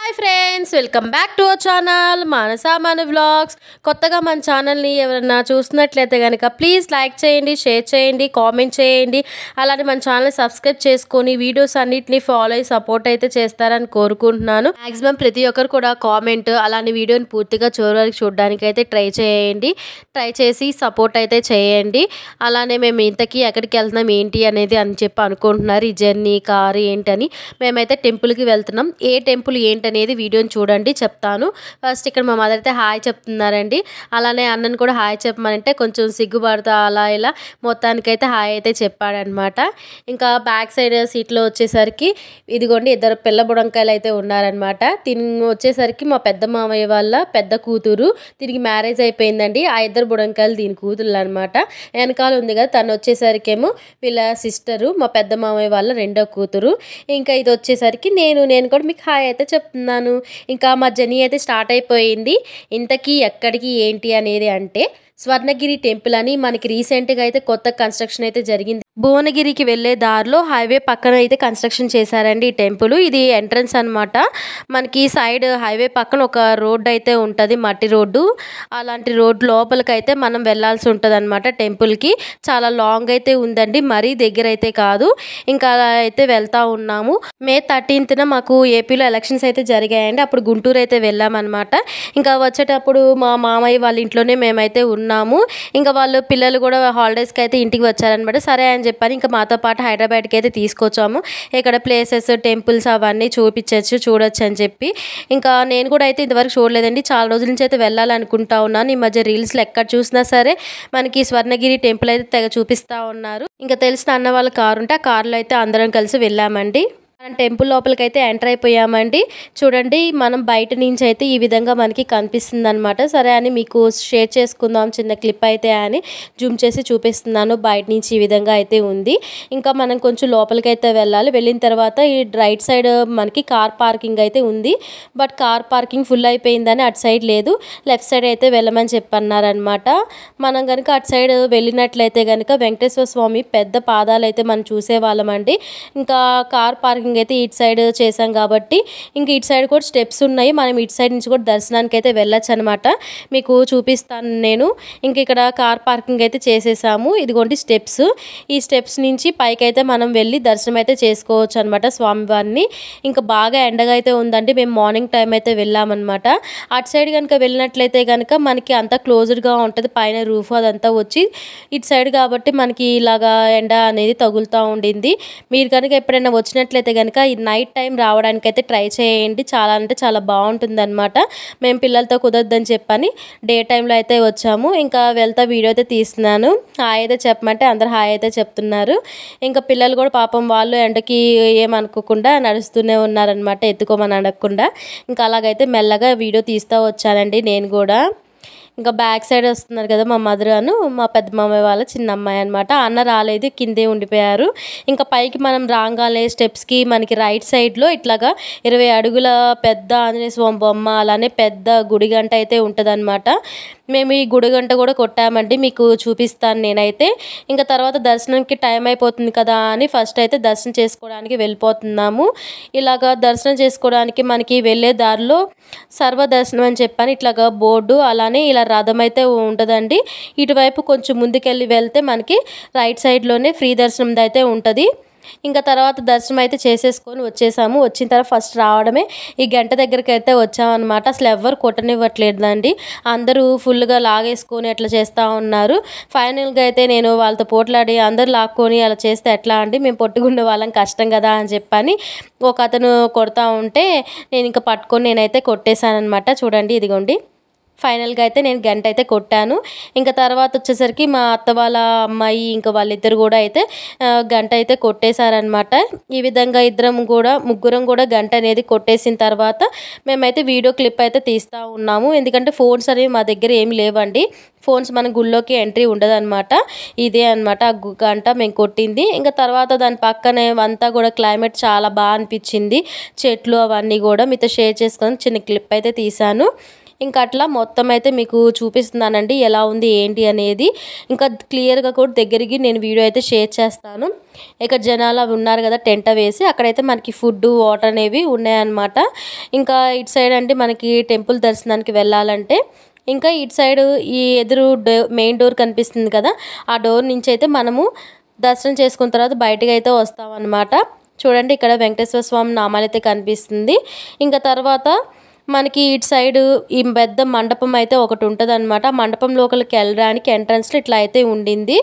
Hi friends, welcome back to our channel Manasa మన vlogs. కొత్తగా మన ఛానల్ని ఎవరైనా చూస్తున్నట్లయితే కనుక ప్లీజ్ లైక్ చేయండి, షేర్ చేయండి, కామెంట్ చేయండి. అలానే మన ఛానల్ సబ్స్క్రైబ్ చేసుకొని వీడియోస్ అన్నిటిని ఫాలో అయ్యి సపోర్ట్ అయితే చేస్తారని కోరుకుంటున్నాను. మ్యాక్సిమం ప్రతి ఒక్కరు కూడా కామెంట్ అలానే వీడియోని పూర్తిగా చివరి వరకు చూడడానికి అయితే ట్రై చేయండి. ట్రై చేసి సపోర్ట్ అయితే చేయండి. అలానే మేము ఇంతకీ ఎక్కడికి వెళ్తున్నాం ఏంటి అనేది అని చెప్పి అనుకుంటున్నారు. ఈ జర్నీ కారు ఏంటని. మేమైతే టెంపుల్కి వెళ్తున్నాం. ఏ టెంపుల్ ఏంటనేది వీడియోని చూడండి, చెప్తాను. ఫస్ట్ ఇక్కడ మా మదర్ అయితే హాయ్ చెప్తున్నారండి. అలానే అన్నను కూడా హాయ్ చెప్పమనంటే కొంచెం సిగ్గుపడతా అలా ఇలా మొత్తానికైతే హాయ్ అయితే చెప్పాడనమాట. ఇంకా బ్యాక్ సైడ్ సీట్లో వచ్చేసరికి ఇదిగోండి ఇద్దరు పిల్ల బుడంకాయలు అయితే ఉన్నారనమాట. తిని వచ్చేసరికి మా పెద్ద మామయ్య వాళ్ళ పెద్ద కూతురు, తిరిగి మ్యారేజ్ అయిపోయిందండి. ఆ ఇద్దరు బుడంకాయలు దీని కూతురు అనమాట. వెనకాల ఉంది కదా తను వచ్చేసరికేమో వీళ్ళ సిస్టరు, మా పెద్ద మామయ్య వాళ్ళ రెండో కూతురు. ఇంకా ఇది వచ్చేసరికి నేను కూడా మీకు హాయ్ అయితే చెప్తున్నాను. ఇంకా మా జర్నీ అయితే స్టార్ట్ అయిపోయింది. ఇంతకీ ఎక్కడికి ఏంటి అనేది అంటే స్వర్ణగిరి టెంపుల్ అని మనకి రీసెంట్గా అయితే కొత్త కన్స్ట్రక్షన్ అయితే జరిగింది. భువనగిరికి వెళ్ళే దారిలో హైవే పక్కన అయితే కన్స్ట్రక్షన్ చేశారండి ఈ టెంపుల్. ఇది ఎంట్రన్స్ అనమాట. మనకి సైడ్ హైవే పక్కన ఒక రోడ్డు అయితే ఉంటుంది, మట్టి రోడ్డు. అలాంటి రోడ్డు లోపలికైతే మనం వెళ్ళాల్సి ఉంటుంది అనమాట టెంపుల్కి. చాలా లాంగ్ అయితే ఉందండి, మరీ దగ్గర అయితే కాదు. ఇంకా అలా అయితే వెళ్తూ ఉన్నాము. మే 13న మాకు ఏపీలో ఎలక్షన్స్ అయితే జరిగాయండి. అప్పుడు గుంటూరు అయితే వెళ్ళామన్నమాట. ఇంకా వచ్చేటప్పుడు మా మామయ్య వాళ్ళ ఇంట్లోనే మేమైతే ఉన్నాము. ఇంకా వాళ్ళు పిల్లలు కూడా హాలిడేస్కి అయితే ఇంటికి వచ్చారనమాట. సరే అని చెప్పని ఇంకా మాతో పాటు హైదరాబాద్కి అయితే తీసుకొచ్చాము. ఇక్కడ ప్లేసెస్ టెంపుల్స్ అవన్నీ చూడొచ్చు అని చెప్పి. ఇంకా నేను కూడా అయితే ఇంతవరకు చూడలేదండి. చాలా రోజుల నుంచి అయితే వెళ్ళాలనుకుంటా ఉన్నాను. ఈ మధ్య రీల్స్లో ఎక్కడ చూసినా సరే మనకి స్వర్ణగిరి టెంపుల్ అయితే తెగ చూపిస్తూ ఉన్నారు. ఇంకా తెలిసిన అన్న వాళ్ళ కారు ఉంటే ఆ కారులో అయితే అందరం కలిసి వెళ్ళామండి. మనం టెంపుల్ లోపలికి అయితే ఎంటర్ అయిపోయామండి. చూడండి మనం బయట నుంచి అయితే ఈ విధంగా మనకి కనిపిస్తుంది అనమాట. సరే అని మీకు షేర్ చేసుకుందాం చిన్న క్లిప్ అయితే అని జూమ్ చేసి చూపిస్తున్నాను. బయట నుంచి ఈ విధంగా అయితే ఉంది. ఇంకా మనం కొంచెం లోపలికి అయితే వెళ్ళాలి. వెళ్ళిన తర్వాత ఈ రైట్ సైడ్ మనకి కార్ పార్కింగ్ అయితే ఉంది. బట్ కార్ పార్కింగ్ ఫుల్ అయిపోయిందని అటు సైడ్ లేదు, లెఫ్ట్ సైడ్ అయితే వెళ్ళమని చెప్పన్నారనమాట. మనం కనుక అటు సైడ్ వెళ్ళినట్లయితే కనుక వెంకటేశ్వర స్వామి పెద్ద పాదాలు అయితే మనం చూసేవాళ్ళమండి. ఇంకా కార్ పార్కింగ్ అయితే ఇటు సైడ్ చేసాం కాబట్టి ఇంక ఇటు సైడ్ కూడా స్టెప్స్ ఉన్నాయి. మనం ఇటు సైడ్ నుంచి కూడా దర్శనానికి అయితే వెళ్ళొచ్చు అనమాట. మీకు చూపిస్తాను నేను. ఇంక ఇక్కడ కార్ పార్కింగ్ అయితే చేసేసాము. ఇదిగోండి స్టెప్స్. ఈ స్టెప్స్ నుంచి పైకి అయితే మనం వెళ్ళి దర్శనం అయితే చేసుకోవచ్చు అనమాట స్వామివారిని. ఇంకా బాగా ఎండగా అయితే ఉందండి. మేము మార్నింగ్ టైం అయితే వెళ్ళామన్నమాట. అటు సైడ్ కనుక వెళ్ళినట్లయితే కనుక మనకి అంతా క్లోజ్డ్గా ఉంటుంది. పైన రూఫ్ అదంతా వచ్చి ఇటు సైడ్ కాబట్టి మనకి ఇలాగా ఎండ అనేది తగులుతూ ఉండింది. మీరు కనుక ఎప్పుడైనా వచ్చినట్లయితే కనుక ఈ నైట్ టైం రావడానికి అయితే ట్రై చేయండి. చాలా అంటే చాలా బాగుంటుంది అనమాట. మేము పిల్లలతో కుదరదని చెప్పని డే టైంలో అయితే వచ్చాము. ఇంకా వెళ్తా వీడియో అయితే తీస్తున్నాను. హాయ్ అయితే చెప్పమంటే అందరు హాయ్ అయితే చెప్తున్నారు. ఇంకా పిల్లలు కూడా పాపం వాళ్ళు ఎండకి ఏమనుకోకుండా నడుస్తూనే ఉన్నారనమాట, ఎత్తుకోమని అడగకుండా. ఇంకా అలాగైతే మెల్లగా వీడియో తీస్తూ వచ్చానండి నేను కూడా. ఇంకా బ్యాక్ సైడ్ వస్తున్నారు కదా మా మదర్ అను మా పెద్ద మామయ్య వాళ్ళ చిన్న అమ్మాయి అనమాట. అన్న రాలేదు, కిందే ఉండిపోయారు. ఇంకా పైకి మనం రాగానే స్టెప్స్కి మనకి రైట్ సైడ్లో ఇట్లాగా 20 అడుగుల పెద్ద ఆంజనేయ స్వామి బొమ్మ, అలానే పెద్ద గుడి గంట అయితే ఉంటుంది అనమాట. మేము ఈ గుడి గంట కూడా కొట్టామండి, మీకు చూపిస్తాను నేనైతే. ఇంకా తర్వాత దర్శనంకి టైం అయిపోతుంది కదా అని ఫస్ట్ అయితే దర్శనం చేసుకోవడానికి వెళ్ళిపోతున్నాము. ఇలాగా దర్శనం చేసుకోవడానికి మనకి వెళ్ళే దారిలో సర్వదర్శనం అని చెప్పని ఇట్లాగా బోర్డు, అలానే ఇలా రథం అయితే ఉంటుందండి. ఇటువైపు కొంచెం ముందుకెళ్ళి వెళ్తే మనకి రైట్ సైడ్లోనే ఫ్రీ దర్శనం అయితే ఉంటుంది. ఇంకా తర్వాత దర్శనం అయితే చేసేసుకొని వచ్చేసాము. వచ్చిన తర్వాత ఫస్ట్ రావడమే ఈ గంట దగ్గరికి అయితే వచ్చామన్నమాట. అసలు ఎవ్వరు కొట్టనివ్వట్లేదండి, అందరూ ఫుల్గా లాగేసుకొని అట్లా చేస్తూ ఉన్నారు. ఫైనల్గా అయితే నేను వాళ్ళతో పోట్లాడి అందరూ లాక్కొని అలా చేస్తే ఎట్లా అండి, మేము పొట్టుకునే వాళ్ళం, కష్టం కదా అని చెప్పని ఒక అతను కొడతా ఉంటే నేను ఇంకా పట్టుకొని నేనైతే కొట్టేశానమాట. చూడండి ఇదిగోండి ఫైనల్గా అయితే నేను గంట అయితే కొట్టాను. ఇంకా తర్వాత వచ్చేసరికి మా అత్త వాళ్ళ అమ్మాయి ఇంకా వాళ్ళిద్దరు కూడా అయితే గంట అయితే కొట్టేశారనమాట. ఈ విధంగా ముగ్గురం కూడా గంట అనేది కొట్టేసిన తర్వాత మేమైతే వీడియో క్లిప్ అయితే తీస్తూ ఉన్నాము. ఎందుకంటే ఫోన్స్ అనేవి మా దగ్గర ఏమి లేవండి. ఫోన్స్ మన గుళ్ళోకి ఎంట్రీ ఉండదు అనమాట. ఇదే అనమాట ఆ గంట మేము కొట్టింది. ఇంకా తర్వాత దాని పక్కనే అంతా కూడా క్లైమేట్ చాలా బాగా అనిపించింది, చెట్లు అవన్నీ కూడా మీతో షేర్ చేసుకొని చిన్న క్లిప్ అయితే తీశాను. ఇంకా అట్లా మొత్తం అయితే మీకు చూపిస్తున్నానండి ఎలా ఉంది ఏంటి అనేది. ఇంకా క్లియర్గా కూడా దగ్గరికి నేను వీడియో అయితే షేర్ చేస్తాను. ఇక్కడ జనాలు అవి ఉన్నారు కదా టెంట్ వేసి, అక్కడైతే మనకి ఫుడ్ వాటర్ అనేవి ఉన్నాయన్నమాట. ఇంకా ఇటు సైడ్ అంటే మనకి టెంపుల్ దర్శనానికి వెళ్ళాలంటే ఇంకా ఇటు సైడ్ ఈ ఎదురు మెయిన్ డోర్ కనిపిస్తుంది కదా, ఆ డోర్ నుంచి అయితే మనము దర్శనం చేసుకున్న తర్వాత బయటకు అయితే వస్తామన్నమాట. చూడండి ఇక్కడ వెంకటేశ్వర స్వామి నామాలు అయితే కనిపిస్తుంది. ఇంకా తర్వాత మనకి ఇటు సైడ్ ఈ పెద్ద మండపం అయితే ఒకటి ఉంటుంది అనమాట. మండపం లోపలికి వెళ్ళడానికి ఎంట్రన్స్లో ఇట్లా అయితే ఉండింది.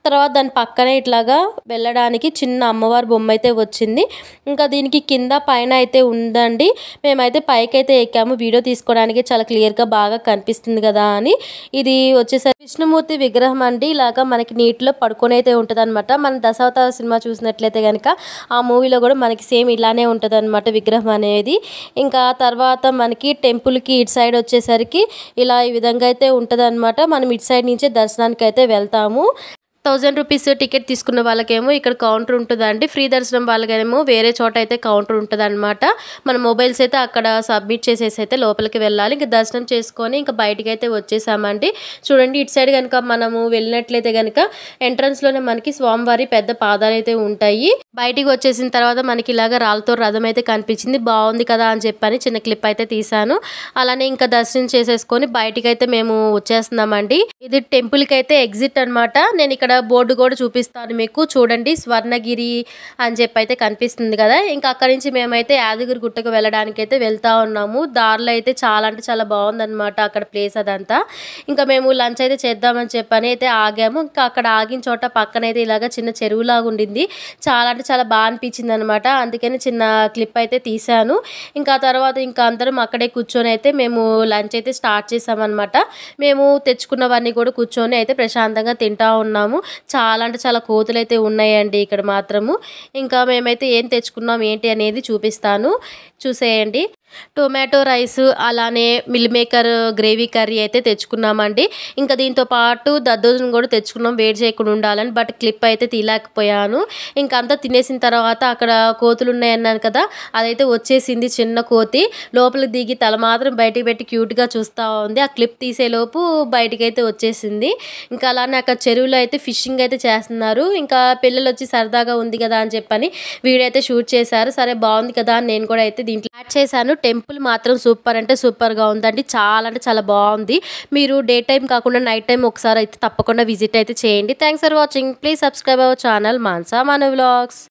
తర్వాత దాని పక్కనే ఇట్లాగా వెళ్ళడానికి చిన్న అమ్మవారి బొమ్మ అయితే వచ్చింది. ఇంకా దీనికి కింద పైన అయితే ఉందండి. మేమైతే పైకి అయితే ఎక్కాము వీడియో తీసుకోవడానికి, చాలా క్లియర్గా బాగా కనిపిస్తుంది కదా అని. ఇది వచ్చేసరికి విష్ణుమూర్తి విగ్రహం అండి. ఇలాగా మనకి నీటిలో పడుకొని అయితే ఉంటుంది అనమాట. మన దశావతార సినిమా చూసినట్లయితే కనుక ఆ మూవీలో కూడా మనకి సేమ్ ఇలానే ఉంటుంది అనమాట విగ్రహం అనేది. ఇంకా తర్వాత మనకి టెంపుల్కి ఇటు సైడ్ వచ్చేసరికి ఇలా ఈ విధంగా అయితే ఉంటుంది అనమాట. మనం ఇటు సైడ్ నుంచే దర్శనానికి అయితే వెళ్తాము. 1000 రూపీస్ టికెట్ తీసుకున్న వాళ్ళకేమో ఇక్కడ కౌంటర్ ఉంటుందండి. ఫ్రీ దర్శనం వాళ్ళకేమో వేరే చోట అయితే కౌంటర్ ఉంటుంది అనమాట. మన మొబైల్స్ అయితే అక్కడ సబ్మిట్ చేసేసి అయితే లోపలికి వెళ్ళాలి. ఇంకా దర్శనం చేసుకొని ఇంకా బయటికి అయితే వచ్చేసామండి. చూడండి ఇటు సైడ్ కనుక మనము వెళ్ళినట్లయితే కనుక ఎంట్రన్స్లోనే మనకి స్వామివారి పెద్ద పాదాలు అయితే ఉంటాయి. బయటికి వచ్చేసిన తర్వాత మనకి ఇలాగ రాళ్ళతో రథం అయితే కనిపించింది. బాగుంది కదా అని చెప్పని చిన్న క్లిప్ అయితే తీసాను. అలానే ఇంకా దర్శనం చేసేసుకొని బయటికి అయితే మేము వచ్చేస్తున్నామండి. ఇది టెంపుల్కి అయితే ఎగ్జిట్ అనమాట. నేను ఇక్కడ బోర్డు కూడా చూపిస్తాను మీకు. చూడండి స్వర్ణగిరి అని చెప్పి అయితే కనిపిస్తుంది కదా. ఇంకా అక్కడి నుంచి మేమైతే యాదగిరి గుట్టకు వెళ్ళడానికి అయితే వెళ్తా ఉన్నాము. దారిలో అయితే చాలా అంటే చాలా బాగుందన్నమాట అక్కడ ప్లేస్ అదంతా. ఇంకా మేము లంచ్ అయితే చేద్దామని చెప్పని అయితే ఆగాము. ఇంకా అక్కడ ఆగిన చోట పక్కనైతే ఇలాగ చిన్న చెరువులాగా ఉండింది. చాలా అంటే చాలా బాగా అనిపించింది అనమాట. అందుకని చిన్న క్లిప్ అయితే తీసాను. ఇంకా తర్వాత ఇంకా అందరం అక్కడే కూర్చొని అయితే మేము లంచ్ అయితే స్టార్ట్ చేసామన్నమాట. మేము తెచ్చుకున్నవన్నీ కూడా కూర్చొని అయితే ప్రశాంతంగా తింటా ఉన్నాము. చాలా అంటే చాలా కోతులు అయితే ఉన్నాయండి ఇక్కడ మాత్రము. ఇంకా మేమైతే ఏం తెచ్చుకున్నాం ఏంటి అనేది చూపిస్తాను, చూసేయండి. టొమాటో రైస్ అలానే మిల్ మేకర్ గ్రేవీ కర్రీ అయితే తెచ్చుకున్నామండి. ఇంకా దీంతో పాటు దద్దోజనం కూడా తెచ్చుకున్నాం వేడి చేయకుండా ఉండాలని. బట్ క్లిప్ అయితే తీయలేకపోయాను. ఇంకా అంతా తినేసిన తర్వాత అక్కడ కోతులు ఉన్నాయన్నాను కదా, అదైతే వచ్చేసింది చిన్న కోతి. లోపలికి దిగి తల మాత్రం బయటికి పెట్టి క్యూట్గా చూస్తూ ఉంది. ఆ క్లిప్ తీసేలోపు బయటికి అయితే వచ్చేసింది. ఇంకా అలానే అక్కడ చెరువులో అయితే ఫిషింగ్ అయితే చేస్తున్నారు. ఇంకా పిల్లలు వచ్చి సరదాగా ఉంది కదా అని చెప్పని వీడియో అయితే షూట్ చేశారు. సరే బాగుంది కదా అని నేను కూడా అయితే దీంట్లో యాడ్ చేశాను. టెంపుల్ మాత్రం సూపర్ అంటే సూపర్గా ఉందండి. చాలా అంటే చాలా బాగుంది. మీరు డే టైం కాకుండా నైట్ టైం ఒకసారి అయితే తప్పకుండా విజిట్ అయితే చేయండి. Thanks for watching. Please subscribe our channel Manasa మన వ్లాగ్స్.